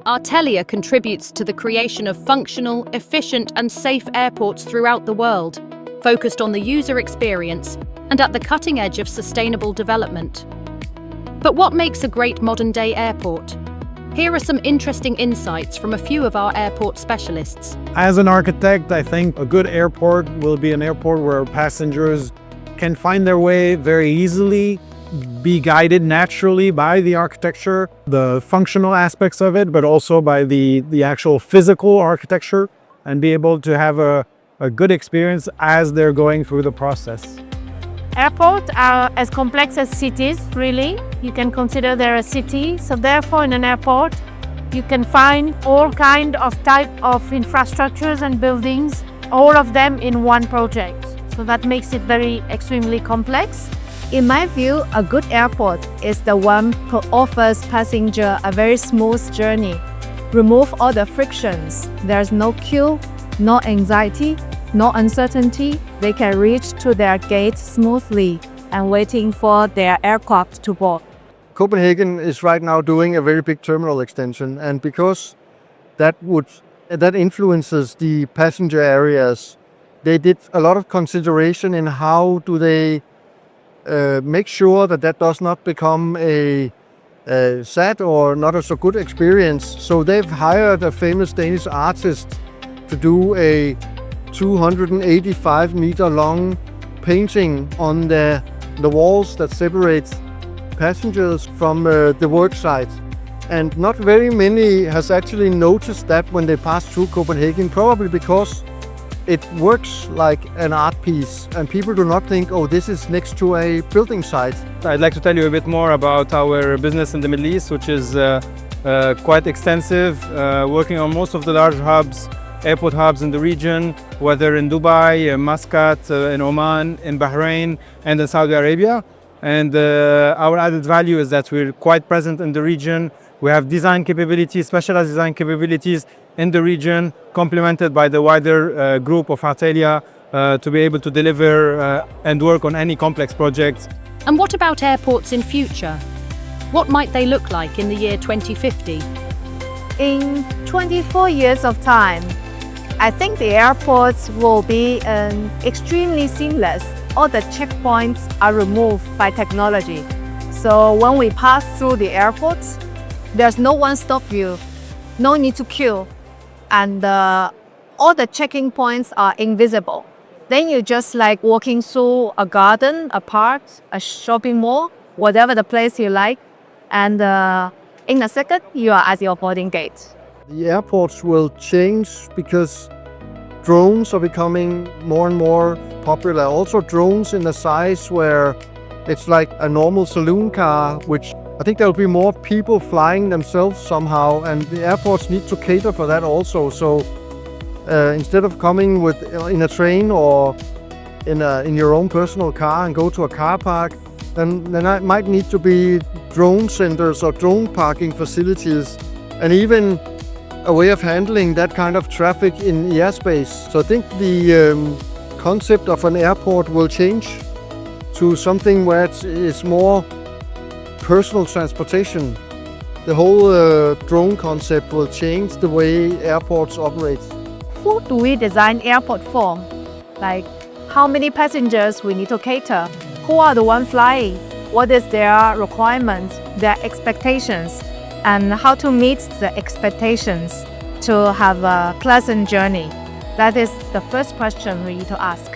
Artelia contributes to the creation of functional, efficient, and safe airports throughout the world, focused on the user experience and at the cutting edge of sustainable development. But what makes a great modern-day airport? Here are some interesting insights from a few of our airport specialists. As an architect, I think a good airport will be an airport where passengers can find their way very easily, be guided naturally by the architecture, the functional aspects of it, but also by the actual physical architecture, and be able to have a good experience as they're going through the process. Airports are as complex as cities, really. You can consider they're a city, so therefore in an airport you can find all kind of type of infrastructures and buildings, all of them in one project. So that makes it very extremely complex. In my view, a good airport is the one who offers passengers a very smooth journey. Remove all the frictions. There's no queue, no anxiety, no uncertainty. They can reach to their gate smoothly and waiting for their aircraft to board. Copenhagen is right now doing a very big terminal extension, and because that influences the passenger areas, they did a lot of consideration in how do they make sure that does not become a sad or not a so good experience. So they've hired a famous Danish artist to do a 285-meter long painting on the walls that separates passengers from the work site. And not very many has actually noticed that when they pass through Copenhagen, probably because it works like an art piece and people do not think, oh, this is next to a building site. I'd like to tell you a bit more about our business in the Middle East, which is quite extensive, working on most of the large hubs, airport hubs in the region, whether in Dubai, Muscat, in Oman, in Bahrain, and in Saudi Arabia. And our added value is that we're quite present in the region. We have design capabilities, specialized design capabilities in the region, complemented by the wider group of Artelia to be able to deliver and work on any complex projects. And what about airports in future? What might they look like in the year 2050? In 24 years of time, I think the airports will be extremely seamless. All the checkpoints are removed by technology. So when we pass through the airports, there's no one stop you, no need to queue, and all the checking points are invisible. Then you just like walking through a garden, a park, a shopping mall, whatever the place you like, and in a second you are at your boarding gate. The airports will change because drones are becoming more and more popular. Also drones in a size where it's like a normal saloon car, which I think there will be more people flying themselves somehow, and the airports need to cater for that also. So instead of coming in a train or in your own personal car and go to a car park, then there might need to be drone centers or drone parking facilities, and even a way of handling that kind of traffic in airspace. So I think the concept of an airport will change to something where it's more personal transportation. The whole drone concept will change the way airports operate. Who do we design airport for? Like how many passengers we need to cater? Who are the ones flying? What is their requirements, their expectations, and how to meet the expectations to have a pleasant journey? That is the first question we need to ask.